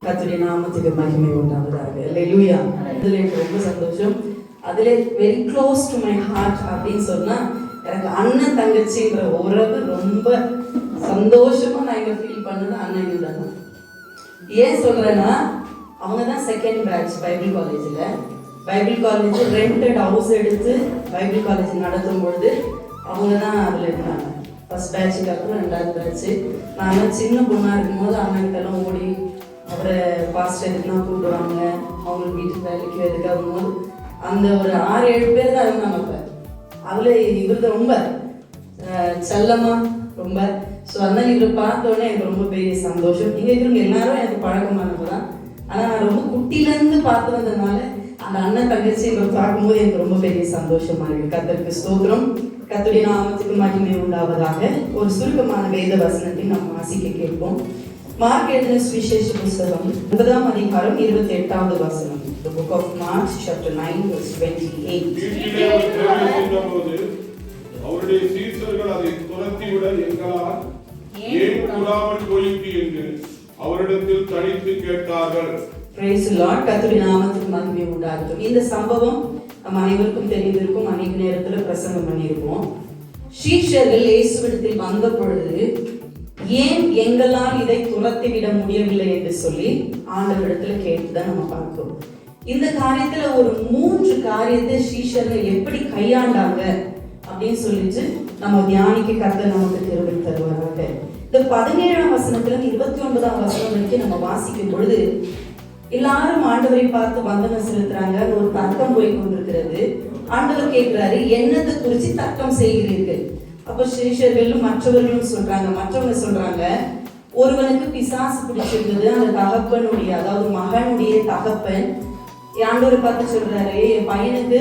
கர்த்தருடைய நாமத்துக்கு மகிமை உண்டாவதாக. அல்லேலூயா. அதுல எனக்கு ரொம்ப சந்தோஷம். அதுல very close to my heart அப்படின்னு சொன்னா எனக்கு அண்ணன் தங்கச்சின்ற உறவு ரொம்ப சந்தோஷமா நான் இங்க ஃபீல் பண்ணது அண்ணன் தான். ஏன் சொல்றேன்னா அவங்க தான் செகண்ட் பேட்ச் பைபிள் காலேஜ்ல. பைபிள் காலேஜ் ரெண்டட் ஹவுஸ் எடுத்து பைபிள் காலேஜ் நடத்தும் பொழுது அவங்க தான் அதுல இருந்தாங்க. ஃபர்ஸ்ட் பேட்சுக்கு அப்புறம் ரெண்டாவது பேட்ச். நான் சின்ன பொண்ணா இருக்கும்போது அண்ணன்கிட்டலாம் ஓடி அவரை பாஸ்டர் எதுக்குலாம் கூப்பிடுவாங்க, அவங்களுக்கு வீட்டுக்கு வேலைக்கு எதுக்காகும்போது அந்த ஒரு 6-7 பேர் தான் இருந்தாங்க. அப்போ அதில் இவர் ரொம்ப செல்லமா ரொம்ப. ஸோ அதனால் இவரை பார்த்தோன்னே எனக்கு ரொம்ப பெரிய சந்தோஷம். இங்கே இருக்கிறவங்க எல்லாரும் எனக்கு பழக்கமானது தான். ஆனால் நான் ரொம்ப குட்டிலேருந்து பார்த்து வந்ததுனால அந்த அண்ணன் தங்கச்சி இவரை பார்க்கும்போது எனக்கு ரொம்ப பெரிய சந்தோஷமா இருக்கு. கர்த்தருக்கு ஸ்தோத்திரம். கர்த்தருடைய நாமத்துக்கு மகிமை உண்டாவதாக. ஒரு சுருக்கமான வேத வசனத்தை நாம் வாசிக்க கேட்போம். மார்க் எழுதின சுவிசேஷ புத்தகம் 9ஆம் அதிகாரம் 28வது வசனம். The book of Mark chapter 9 verse 28. அவருடைய சீஷர்கள் அதை துரத்திவிட எங்களால் ஏன் கூடாமல் போயிற்று என்று அவரிடத்தில் தனித்து கேட்டார்கள். Praise the Lord. கர்த்தருடைய நாமத்துக்கு மகிமை உண்டாகட்டும். இந்த சம்பவம் நம்ம அனைவருக்கும் தெரிந்திருக்கும். அநேக நேரத்தில் பிரசங்கம் பண்ணியிருப்போம். சீஷர்கள் இயேசுவிடத்தில் வந்த பொழுது ஏன் எங்களால் இதை துரத்திவிட முடியவில்லை என்று சொல்லி ஆண்டவரிடத்துல கேட்டுதான் நம்ம பார்க்கிறோம். இந்த காரியத்துல ஒரு 3 காரியத்தை சீஷர்கள் எப்படி கையாண்டாங்க அப்படின்னு சொல்லிட்டு நம்ம தியானிக்க கர்த்தர் நமக்கு கிருபை தருவாராக. இந்த 17ஆம் வசனத்துல 29ஆம் வசனம் வரைக்கும் நம்ம வாசிக்கும் பொழுது எல்லாரும் ஆண்டவரை பார்த்து வந்தனம் செலுத்துறாங்க. ஒரு தர்க்கம் போய் கொண்டிருக்கிறது. ஆண்டவர் கேட்கிறாரு, என்னத்தை குறித்து தர்க்கம் செய்கிறீர்கள்? அப்ப சீஷர்களும் மற்றவர்களும் மற்றவங்க சொல்றாங்க, ஒருவனுக்கு பிசாசு பிடிச்சிருந்தது. அந்த தகப்பனுடைய, அதாவது மகனுடைய தகப்பன் ஆண்டவரை பார்த்து சொல்றாரு, என் பையனுக்கு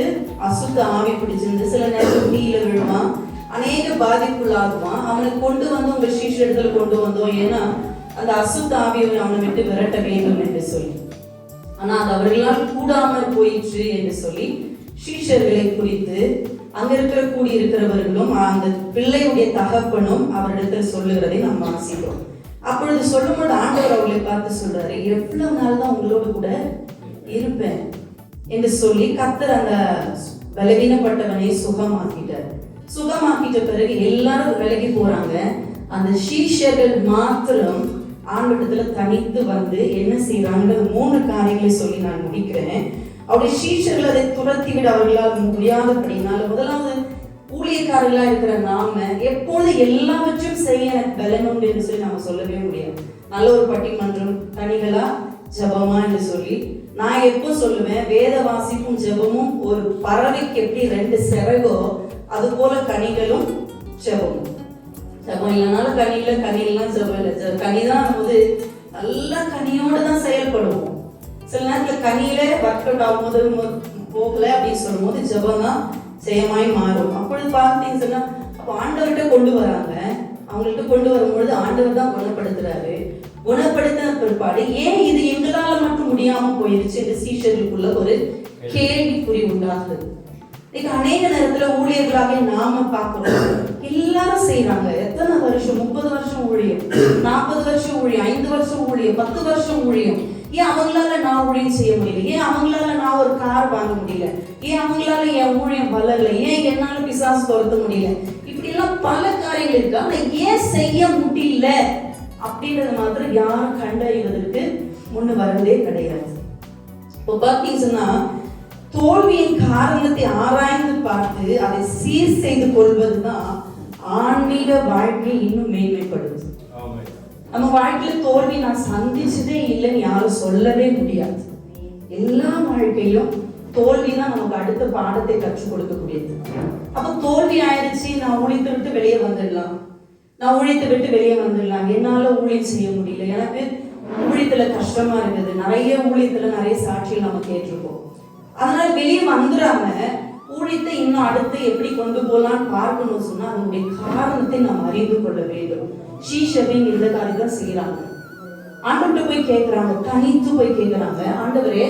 அசுத்த ஆவி பிடிச்சிருந்து, சில நேரம் தீயில விழுவான், அநேக பாதிப்புள்ளாகுவான். அவனை கொண்டு வந்து உங்க சீஷர்களை கொண்டு வந்தோம், ஏன்னா அந்த அசுத்த ஆவியை அவனை விட்டு விரட்ட வேண்டும் என்று சொல்லி. ஆனா அது அவர்களால் கூடாமல் போயிற்று என்று சொல்லி சீஷர்களை குறித்து அங்க இருக்கிறவர்களும் அந்த பிள்ளையுடைய தகப்பனும் அவரிடத்தில் சொல்லுகிறதை நாம் வாசிக்கிறோம். அப்பொழுது சொல்லும்போது ஆண்டவர் அவர்களை பார்த்து சொல்றாரு, எவ்வளவு நாள் தான் உங்களோடு கூட இருப்பேன் என்று சொல்லி கர்த்தர் அந்த பலவீனப்பட்டவனை சுகமாக்கிட்ட பிறகு எல்லாரும் விலகி போறாங்க. அந்த சீஷர்கள் மாத்திரம் ஆண்டவரிடத்துல தனித்து வந்து என்ன செய்யறாங்க? 3 காரியங்களை சொல்லி நான் முடிக்கிறேன். அவருடைய சீஷர்கள் அதை துரத்திவிட அவர்களால் முடியாதபடினால, முதலாவது ஊழியக்காரர்களா இருக்கிற நாம எப்பொழுது எல்லாவற்றையும் செய்ய எனக்கு பலன் உண்டு என்று சொல்லி நாம சொல்லவே முடியாது. நல்ல ஒரு பட்டிமன்றம், கனிகளா ஜபமா என்று சொல்லி நான் எப்போ சொல்லுவேன், வேத வாசிப்பும் ஜபமும் ஒரு பறவைக்கு எப்படி 2 சிறகோ அது போல கனிகளும் ஜபமும். ஜபம் இல்லைனாலும் கனிலாம் ஜபம் இல்லை. கனிதான் போது நல்ல கனியோடு தான் செயல்படுவோம். சில நேரத்தில் கனியில ஒர்க் அவுட் ஆகும்போது போகல அப்படின்னு சொல்லும் போது ஜபம் தான் ஜெயமாய் மாறும். அப்பொழுது பார்த்தீங்கன்னு சொன்னா, அப்போ ஆண்டவர்கிட்ட கொண்டு வராங்க. அவங்கள்ட்ட கொண்டு வரும்பொழுது ஆண்டவர் தான் குணப்படுத்துறாரு. குணப்படுத்தின பிற்பாடு ஏன் இது எங்களால மட்டும் முடியாம போயிருச்சு என்று சீஷர்களுக்குள்ள ஒரு கேள்விக்குறி உண்டாகுது. இன்னைக்கு அநேக நேரத்துல ஊழியர்களாக நாம பார்க்கிறோம், எல்லாரும் செய்யறாங்க. எத்தனை வருஷம், 30 வருஷம் ஊழியம், 40 வருஷம் ஊழியம், 5 வருஷம் ஊழியம், 10 வருஷம் ஊழியம். ஏன் அவங்களால நான் ஊழியம் செய்ய முடியல? ஏன் அவங்களால நான் ஒரு கார் வாங்க முடியல? ஏன் அவங்களால என் ஊழியம் வளரல? ஏன் என்னால பிசாசு துரத்த முடியல? இப்படி எல்லாம் பல காரியங்கள் இருக்கு. ஆனா ஏன் செய்ய முடியல அப்படின்றது மாத்திரம் யாரும் கண்டறிவதற்கு முன்னு வரதே கிடையாது. இப்போ பார்த்தீங்கன்னா தோல்வியின் காரணத்தை ஆராய்ந்து பார்த்து அதை சீர் செய்து கொள்வதுதான் ஆன்மீக வாழ்க்கை இன்னும் மேன்மைப்படுது. நம்ம வாழ்க்கையில தோல்வி நான் சந்திச்சதே இல்லைன்னு யாரும் சொல்லவே முடியாது. எல்லா வாழ்க்கையிலும் தோல்விதான் நமக்கு அடுத்த பாடத்தை கற்றுக் கொடுக்கக்கூடியது. அப்ப தோல்வி ஆயிடுச்சு, நான் ஊழியத்தை விட்டு வெளியே வந்துடலாம், என்னால ஊழியம் செய்ய முடியல, எனக்கு ஊழியத்துல கஷ்டமா இருக்குது. நிறைய ஊழியத்துல நிறைய சாட்சிகள் நம்ம கேட்டிருக்கோம். அதனால வெளியே வந்துடாம ஊழியத்தை இன்னும் அடுத்து எப்படி கொண்டு போகலான்னு பார்க்கணும்னு சொன்னா அதனுடைய காரணத்தை நாம் அறிந்து கொள்ள வேண்டும். சீஷர்கள் இந்த காரியத்தை செய்யறாங்க. ஆண்டவர்கிட்ட போய் கேட்கிறாங்க, தனித்து போய் கேட்கிறாங்க, ஆண்டவரே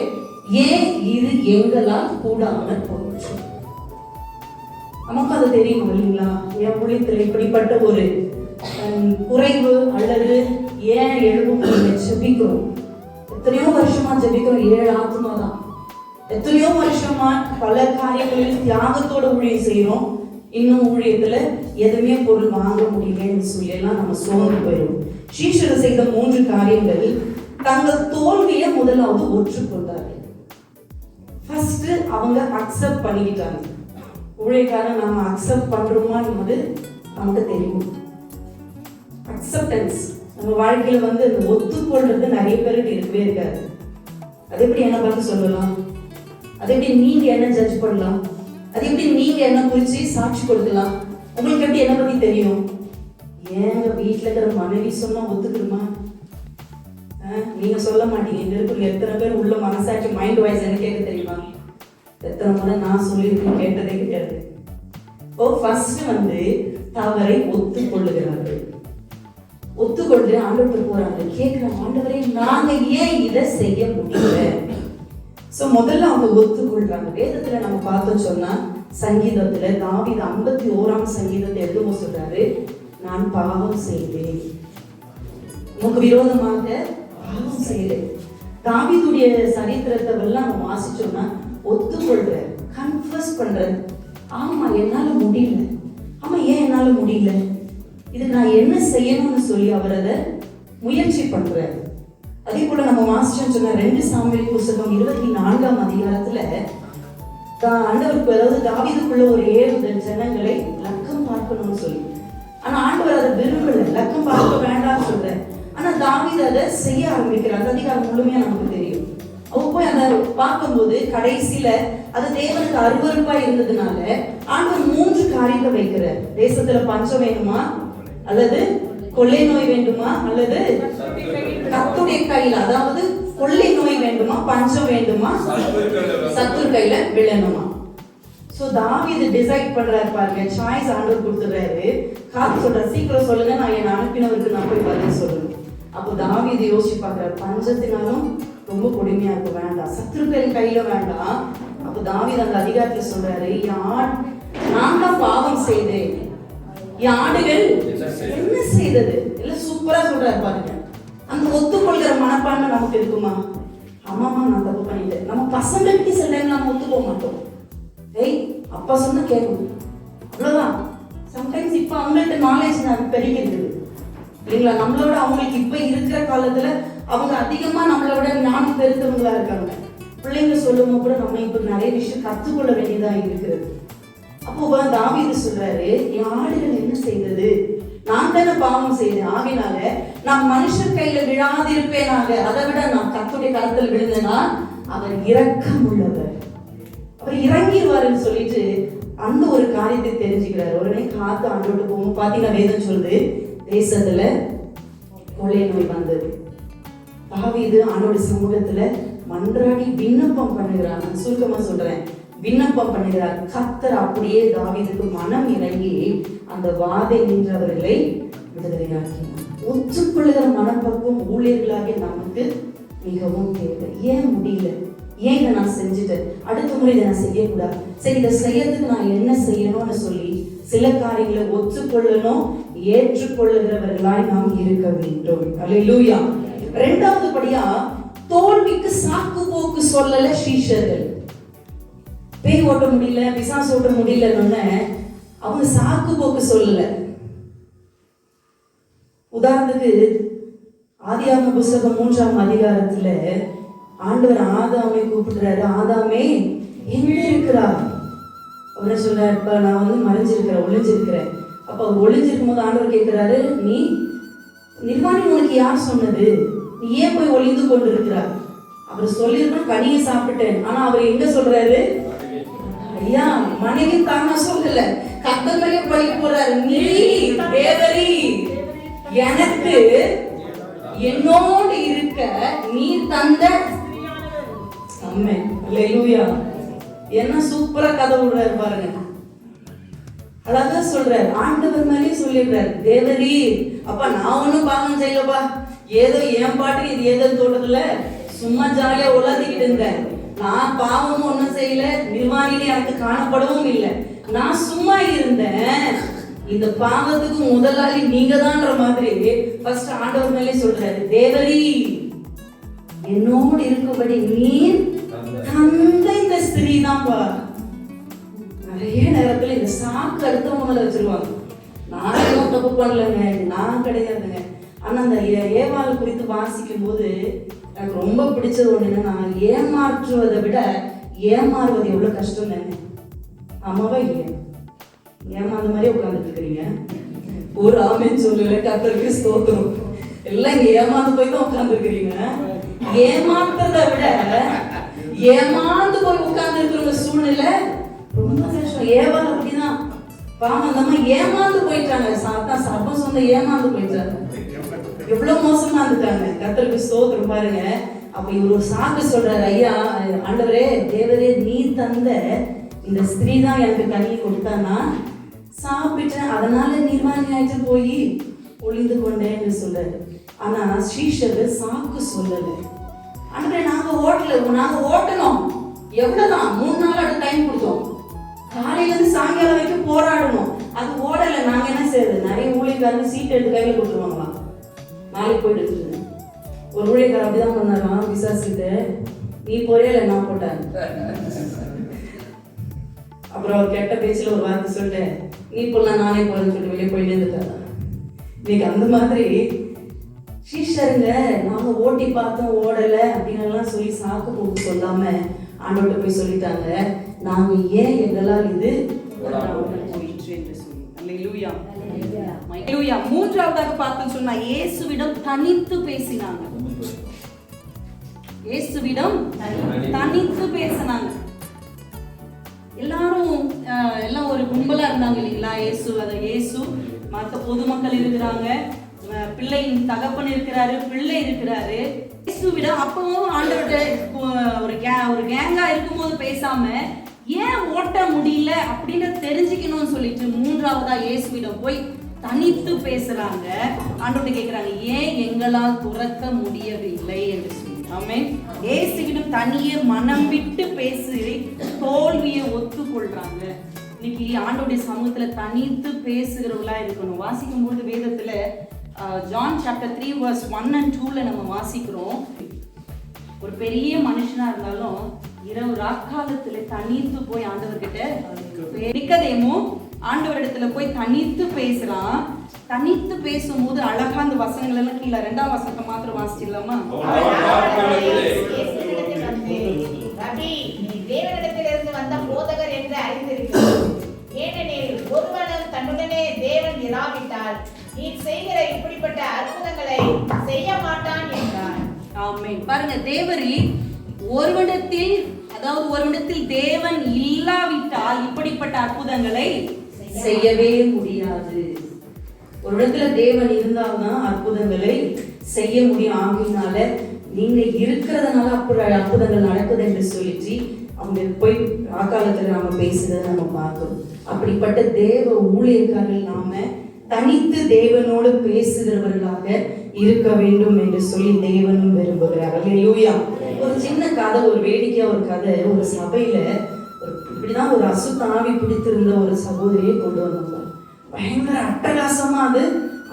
ஏன் இது எங்களால் கூடாமல் போயிடுச்சு? நமக்கு அது தெரியும் இல்லைங்களா? என் ஊழியத்தில் இப்படிப்பட்ட ஒரு குறைவு அல்லது ஏன் எழுப செபிக்கிறோம். எத்தனையோ வருஷமா ஜெபிக்கிறோம், 7 ஆத்துமா தான். எத்தனையோ வருஷமா பல காரியங்களில் தியாகத்தோட ஊழியம் செய்யறோம், இன்னும் ஊழியத்துல எதுவுமே பொருள் வாங்க முடியலன்னு சொல்லி எல்லாம் நம்ம சோர்ந்து போயிடும். சீஷர்கள் செய்த 3 காரியங்கள். தங்கள் தோல்வியை முதலாவது ஒற்றுக்கொண்டார்கள். ஃபர்ஸ்ட் அவங்க அக்செப்ட் பண்ணிக்கிட்டாங்க. ஊழியக்காரன் நாம அக்செப்ட் பண்றோமா என்பது நமக்கு தெரியும். அக்செப்டன்ஸ் நம்ம வாழ்க்கையில அந்த ஒத்துக்கொள்றது நிறைய பேருக்கு இருக்கவே இருக்காது. அது எப்படி என்ன பார்த்து சொல்லலாம்? அது எப்படி நீங்க என்ன ஜட்ஜ் பண்ணலாம்? அது எப்படி நீங்க என்ன குறிச்சு சாட்சி கொடுக்கலாம்? உங்களுக்கு எப்படி என்ன பத்தி தெரியும்? ஏங்க வீட்டுல இருக்கிற மனைவி சொன்னா ஒத்துக்குமா? நீங்க சொல்ல மாட்டீங்க. இந்த இருக்கிற எத்தனை பேர் உள்ள மனசாட்சி மைண்ட் வாய்ஸ் என்ன கேட்க தெரியுமா? எத்தனை முறை நான் சொல்லியிருக்கேன், கேட்டதே கிடையாது. இப்போ ஃபர்ஸ்ட் தவறை ஒத்துக்கொள்ளுகிறார்கள். ஒத்துக்கொண்டு ஆண்டவருக்கு போறாங்க, கேட்கிறாங்க, ஆண்டவரே நாங்க ஏன் இதை செய்ய முடியல? சோ முதல்ல அவங்க ஒத்துக்கொள்றாங்க. வேதத்துல நம்ம பார்த்தோம் சொன்னா, சங்கீதத்துல தாவீது 51ஆம் சங்கீதத்தை எழுதும் சொல்றாரு, நான் பாவம் செய்தேன், உனக்கு விரோதமாக பாவம் செய்தேன். தாவீதுடைய சரித்திரத்தை எல்லாம் நம்ம வாசிச்சோம்னா ஒத்துக்கொள்ற, கன்ஃபஸ் பண்ற, ஆமா என்னால முடியல, ஆமா ஏன் என்னால முடியல, இது நான் என்ன செய்யணும்னு சொல்லி அவர் அதை முயற்சி பண்றாரு. அதே போல நம்ம வாசிச்சோம் சொன்ன 2 சாமுவேல் புத்தகம் 24ஆம் அதிகாரத்துல ஆண்டவருக்கு, அதாவது தாவீதுக்குள்ள ஒரு ஏறுதல், ஜனங்களை லக்கம் பார்க்கணும்னு சொல்லி. ஆனா ஆண்டவர் அதை விரும்பல, லக்கம் பார்க்க வேண்டாம்னு சொல்ற. ஆனா தாவீது அதை செய்ய ஆரம்பிக்கிறார். அதிகாரம் முழுமையா நமக்கு தெரியும். அவ போய் அதை பார்க்கும்போது கடைசியில அது தேவனுக்கு அருவருப்பா இருந்ததுனால ஆண்டவர் 3 காரியத்தை வைக்கிறார். தேசத்துல பஞ்சம் வேணுமா, அல்லது கொள்ளை நோய் வேண்டுமா, அல்லது கர்த்தருடைய கையில, அதாவது கொள்ளை நோய் வேண்டுமா, பஞ்சம் வேண்டுமா, சத்துரு கையில விழணுமா. சோ தாவீது டிசைட் பண்றாரு பாருங்க, சாய்ஸ் ஆண்டவர் கொடுத்துறாரு. காத்து சொல்ற, சீக்கிரம் சொல்லுங்க, நான் என் அனுப்பினவருக்கு நான் போய் பதில் சொல்லணும். அப்போ தாவீது யோசிச்சு பார்க்கிறார், பஞ்சத்தினாலும் ரொம்ப கொடுமையா இருக்க வேண்டாம், சத்துருக்களின் கையில வேண்டாம். அப்போ தாவீது அந்த அதிகாரத்துல சொல்றாரு, நான் தான் பாவம் செய்தேன், என் ஆடுகள் என்ன செய்தது, இல்ல சூப்பரா சொல்றாரு பாருங்க. அந்த ஒத்துக்கொள்கிற மனப்பான்மை நமக்கு இருக்குமா? ஆமாமா நான் தப்பு பண்ணிட்டேன். நம்ம பசங்களுக்கு சில டைம் நம்ம ஒத்துக்க மாட்டோம். ஏய் அப்பா சொன்ன கேட்கணும், அவ்வளவுதான். சம்டைம்ஸ் இப்ப அவங்கள்ட்ட நாலேஜ் பெருகிருக்கு இல்லைங்களா? நம்மளோட அவங்களுக்கு இப்ப இருக்கிற காலத்துல அவங்க அதிகமா நம்மளோட ஞானம் பெருத்தவங்களா இருக்காங்க. பிள்ளைங்க சொல்லும் கூட நம்ம இப்ப நிறைய விஷயம் கத்துக்கொள்ள வேண்டியதா இருக்கிறது. அப்போ தாவீது சொல்றாரு, என் ஆடுகள் என்ன செய்தது, நான் தானே பாவம் செய்தேன், ஆகினால நான் மனுஷர் கையில விழாதிருப்பேனாக, அதை விட நான் கர்த்தருடைய கரத்தில் விழுந்தேனா அவர் இரக்கம் உள்ளவர், அவர் இறங்கிடுவாருன்னு சொல்லிட்டு அந்த ஒரு காரியத்தை தெரிஞ்சுக்கிறாரு. உடனே காத்து ஆண்டோட்டு போகும். பாத்தீங்கன்னா வேதம் சொல்லுது, தேசத்துல கொள்ளை நோய் வந்தது. தாவீது ஆண்டோட சமூகத்துல மன்றாடி விண்ணப்பம் பண்ணுகிறார். நான் சுருக்கமா சொல்றேன், விண்ணப்பம் பண்ணுகிறார். கர்த்தர் அப்படியே தாவீதுக்கு மனம் இறங்கி அந்த வாதை நின்றவர்களை விடுதலையாக்கினார். ஒற்றுக்கொள்ளுகிற மனப்பக்குவம் ஊழியர்களாகிய நமக்கு மிகவும் தேவை. ஏன் முடியல, ஏன் இதை நான் செஞ்சுட்டேன், அடுத்த முறை இதை நான் செய்யக்கூடாது, சரி இதை செய்யறதுக்கு நான் என்ன செய்யணும்னு சொல்லி சில காரியங்களை ஒத்துக்கொள்ளணும், ஏற்றுக்கொள்ளுகிறவர்களாய் நாம் இருக்க வேண்டும். அல்லேலூயா. 2வது படியா, தோல்விக்கு சாக்கு போக்கு சொல்லல சீஷர்கள். பேய் ஓட்ட முடியல, பிசாசு ஓட்ட முடியலன்னு அவங்க சாக்கு போக்கு சொல்லல. உதாரணத்துக்கு ஆதியாகம புத்தகம் 3ஆம் அதிகாரத்துல ஆண்டவர் ஆதாமை கூப்பிடுறாரு, ஆதாமே எங்க இருக்கிறார்? அவரை சொல்றாரு, நான் மறைஞ்சிருக்கிறேன், ஒளிஞ்சிருக்கிறேன். அப்ப அவர் ஒளிஞ்சிருக்கும் போது ஆண்டவர் கேட்கிறாரு, நீ நிர்வாணி உனக்கு யார் சொன்னது, நீ ஏன் போய் ஒளிந்து கொண்டு இருக்கிறார்? அவர் சொல்லிருக்கணும் கனியை சாப்பிட்டேன். ஆனா அவர் எங்க சொல்றாரு, ஐயா மனைவி தானா சொல்லல, கர்த்தர் பழி போறாரு, நீ தேவரி எனக்கு என்னோடு இருக்க நீ தந்த ஆமென். அல்லேலூயா. என்ன சூப்பரா கதை விடுறாரு பாருங்க. அழகா சொல்றாரு, ஆண்டவர் மேலே சொல்லிடுறாரு, தேவரி அப்பா நான் ஒண்ணும் பாவம் செய்யலப்பா, ஏதோ என் பாட்டு இது ஏதோ தோட்டத்துல சும்மா ஜாலியா உலாதிக்கிட்டு இருந்தேன், நான் பாவமும் ஒண்ணும் செய்யல, நிர்வாணிலே எனக்கு காணப்படவும் இல்லை, நான் சும்மா இருந்தேன், இந்த பாவத்துக்கு முதலாளி நீங்க தான்ற மாதிரி ஃபர்ஸ்ட் ஆண்டவர் மேலே சொல்றாரு, தேவரி என்னோடு இருக்கும்படி நீர் தந்த இந்த ஸ்திரீ தான்ப்பா. நிறைய நேரத்துல இந்த சாக்கு அடுத்தவங்கள வச்சிருவாங்க. நான் எதுவும் தப்பு பண்ணலங்க, நான் கிடையாதுங்க. ஆனா அந்த ஏவாள் குறித்து வாசிக்கும் போது எனக்கு ரொம்ப பிடிச்சது ஒண்ணு என்னன்னா, ஏமாற்றுவதை விட ஏமாறுவது எவ்வளவு கஷ்டம் தானே. ஆமாவா இல்லையா? ஏமாந்த மாதிரி உட்கார்ந்துட்டு இருக்கிறீங்க. ஒரு ஆமென் சொல்லல, கர்த்தருக்கு ஸ்தோத்திரம். எல்லாம் இங்க ஏமாந்து போய் தான் உட்கார்ந்து இருக்கிறீங்க. ஏமாத்துறதை விட ஏமாந்து போய் உட்கார்ந்து இருக்கிற சூழ்நிலை ரொம்ப கஷ்டம். ஏவாள் அப்படிதான் பாவம், அந்த அம்மா ஏமாந்து போயிட்டாங்க. சர்ப்பம் சொந்த ஏமாந்து போயிட்டாங்க. எவ்வளவு மோசமா இருந்துட்டாங்க. கர்த்தருக்கு ஸ்தோத்திரம். பாருங்க, அப்ப இவர் ஒரு சாக்கு சொல்றாரு, ஐயா ஆண்டவரே தேவரே நீ தந்த இந்த ஸ்திரீ தான் எனக்கு கண்ணி கொடுத்தானா சாப்பிட்டேன், அதனால நிர்வாணி ஆயிட்டு போய் ஒளிந்து கொண்டேன்னு சொல்றாரு. ஆனா ஸ்ரீஷர்கள் சாக்கு சொல்லல. ஆண்டவரே நாங்க ஓட்டணும், எவ்வளவுதான் 3 நாள் அடுத்த டைம் கொடுத்தோம், காலையில இருந்து சாயங்காலம் வரைக்கும் போராடணும், அது ஓடல. நாங்க என்ன செய்யறது? நிறைய ஊழியக்காரங்க சீட் எடுத்து கையில கொடுத்துருவாங்களா, நாளைக்கு போயிட்டு இருக்குது. ஒரு ஊழியக்காரர் அப்படிதான் பண்ணாராம் பிசாசுகிட்ட, நீ போறியா நான் போட்டேன். அப்புறம் அவர் கெட்ட பேச்சுல ஒரு வார்த்தை சொல்லிட்டு, நீ போடலாம் நானே போறேன்னு சொல்லிட்டு வெளியே போயிட்டே இருந்துட்டாங்க. இன்னைக்கு அந்த மாதிரி சீஷருங்க நாங்க ஓட்டி பார்த்தோம் ஓடல அப்படின்னு சொல்லி சாக்கு போட்டு சொல்லாம ஆண்டவர்கிட்ட போய் சொல்லிட்டாங்க, நாங்க ஏன் எங்களால் இது போயிற்று என்று சொல்லி. அல்லேலூயா. அல்லேலூயா. மூன்றாவதாக பார்த்தோம் சொன்னா இயேசுவிடம் தனித்து பேசினாங்க. இயேசுவிடம் தனித்து பேசினாங்க. எல்லாம் ஒரு கும்பலா இருந்தாங்க இல்லைங்களா? இயேசு மற்ற பொதுமக்கள் இருக்கிறாங்க, பிள்ளையின் தகப்பன் இருக்கிறாரு, பிள்ளை இருக்கிறாரு. இயேசுவிடம் அப்பவும் ஆண்டவர்கிட்ட ஒரு கேங்கா இருக்கும்போது பேசாம ஏன் ஓட்ட முடியல அப்படின்னு தெரிஞ்சுக்கணும்னு சொல்லிட்டு மூன்றாவதா இயேசுவிடம் போய் தனித்து பேசுறாங்க. ஆண்டவர்கிட்ட கேட்கிறாங்க, ஏன் எங்களால் துறக்க முடியவில்லை என்று சொல்லி. ஆமென். இயேசுவிடம் தனியே மனம் விட்டு பேசி தோல்வியை ஒத்துக்கொள்றாங்க. இன்னைக்கு ஆண்டவருடைய சமூகத்துல தனித்து பேசுகிறவங்களா இருக்கணும். வாசிக்கும் போது வேதத்துல ஜான் சாப்டர் 3 verse 1 and 2 நம்ம வாசிக்கிறோம். ஒரு பெரிய மனுஷனா இருந்தாலும் இரவு ராக்காலத்துல தனித்து போய் ஆண்டவர்கிட்ட நிக்கதேமு ஆண்டவரிடத்துல போய் தனித்து பேசுறான். தனித்து பேசும்போது அழகா அந்த வசனங்கள் எல்லாம் கீழே 2ஆம் வசனத்தை மாத்திரம் வாசிச்சிடலாமா? தேவனிடத்திலிருந்து வந்த போதகர் என்று அறிந்திருக்கிறோம். ஏனெனில் ஒருவனும் தன்னுடனே தேவன் இராவிட்டால் நீ செய்கிற இப்படிப்பட்ட அற்புதங்களை செய்ய மாட்டான் என்றார். ஆமென். பாருங்க, தேவரி ஒருவனிடத்தில் தேவன் இல்லாவிட்டால் இப்படிப்பட்ட அற்புதங்களை செய்யவே முடியாது. ஒரு இடத்துல தேவன் இருந்தால்தான் அற்புதங்களை செய்ய முடியும். ஆகினால நீங்க இருக்கிறதுனால அற்புதங்கள் நடக்குது என்று சொல்லிச்சு அவங்க போய் ஆக்காலத்துல நாம பேசுறத நம்ம பார்க்கிறோம். அப்படிப்பட்ட தேவ ஊழியக்காரர்கள் நாம தனித்து தேவனோடு பேசுகிறவர்களாக இருக்க வேண்டும் என்று சொல்லி தேவனும் விரும்புகிறார். அல்லேலூயா. ஒரு சின்ன கதை, ஒரு வேடிக்கையா ஒரு கதை. ஒரு சபையில இப்படிதான் ஒரு அசுத்தாவி பிடித்திருந்த ஒரு சகோதரியை கொண்டு வந்தாங்க. பயங்கர அட்டகாசமா அது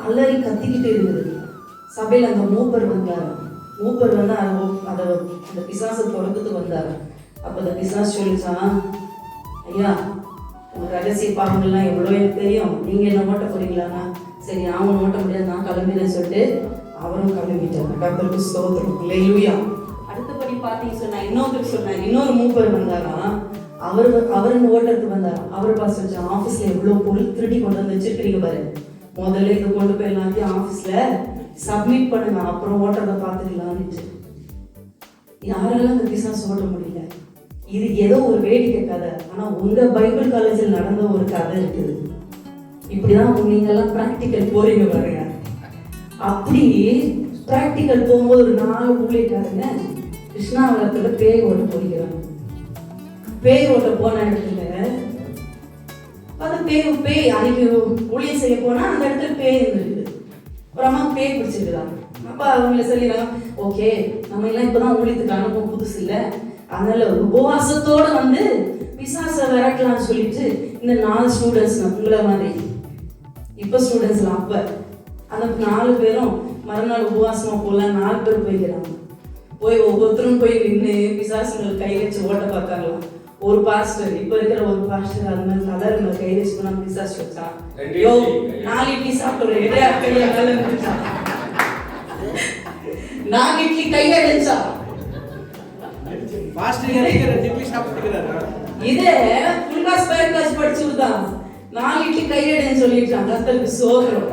அலறி கத்திக்கிட்டு இருந்தது. சபையில அந்த மூப்பர் வந்தாரு. மூப்பர் வந்து அந்த பிசாசை தொடர்ந்து வந்தாரு. அப்ப அந்த பிசாசு சொல்லிச்சான், ஐயா உங்க ரகசிய பாவங்கள்லாம் எவ்வளோ எனக்கு தெரியும், நீங்க என்ன ஓட்ட போறீங்களாண்ணா? சரி நான் ஓட்ட முடியாது, நான் கிளம்பினேன்னு சொல்லிட்டு அவரும் கிளம்பிட்டாங்க. கர்த்தருக்கு ஸ்தோத்திரம். அல்லேலூயா. அடுத்தபடி பார்த்தீங்க சொன்னா இன்னொருத்தர் சொன்னார், இன்னொரு மூப்பர் வந்தாராம். அவரு ஓட்டத்துக்கு வந்தாராம். அவர் பார்த்து வச்சா, ஆஃபீஸ்ல எவ்வளோ பொருள் திருடி கொண்டு வந்து வச்சிருக்கிறீங்க பாரு, முதல்ல இதை கொண்டு போய் எல்லாத்தையும் ஆஃபீஸ்ல சப்மிட் பண்ணுங்க, அப்புறம் ஓட்டுறதை பார்த்துக்கலான்னு. யாரெல்லாம் இந்த பிசாசு ஓட்ட முடியல. இது ஏதோ ஒரு வேடிக்கை கதை, ஆனா உங்க பைபிள் காலேஜில் நடந்த ஒரு கதை இருக்குது. இப்படிதான் நீங்க எல்லாம் பிராக்டிக்கல் போறீங்க பாருங்க. அப்படி பிராக்டிக்கல் போகும்போது ஒரு 4 ஊழியக்காரங்க கிருஷ்ணாவரத்துல பேய் ஓட்ட போகிறாங்க. பேய் ஓட்ட போன இடத்துல அது பேய் அன்னைக்கு ஊழியம் செய்ய போனா அந்த இடத்துல பேய் இருந்திருக்கு. ஒரு அம்மா பேய் பிடிச்சிருக்காங்க. அப்ப அவங்கள சொல்லிடுறாங்க, ஓகே நம்ம எல்லாம் இப்பதான் ஊழியத்துக்கு அனுபவம் புதுசு இல்ல, அதனால உபவாசத்தோட வந்து பிசாசை விரட்டலாம்னு சொல்லிட்டு இந்த 4 ஸ்டூடெண்ட்ஸ் உங்களை மாதிரி இப்ப ஸ்டூடெண்ட்ஸ்லாம் அப்ப அந்த 4 பேரும் மறுநாள் உபவாசமா போலாம் 4 பேர் போய்க்கிறாங்க. போய் ஒவ்வொருத்தரும் போய் நின்று பிசாசுகள் கை வச்சு ஓட்ட பார்த்தாங்களாம். ஒரு பாஸ்டர், இப்ப இருக்கிற ஒரு பாஸ்டர் அது மாதிரி கலர் கை வச்சு போனா பிசாசு வச்சான். 4 இட்லி சாப்பிடுறேன் 4 இட்லி கையடிச்சா. இதே ஃபுல் கிளாஸ் படிச்சுதான் 4 இட்லி கையடின்னு சொல்லிட்டாங்க. கர்த்தருக்கு சோதரம்.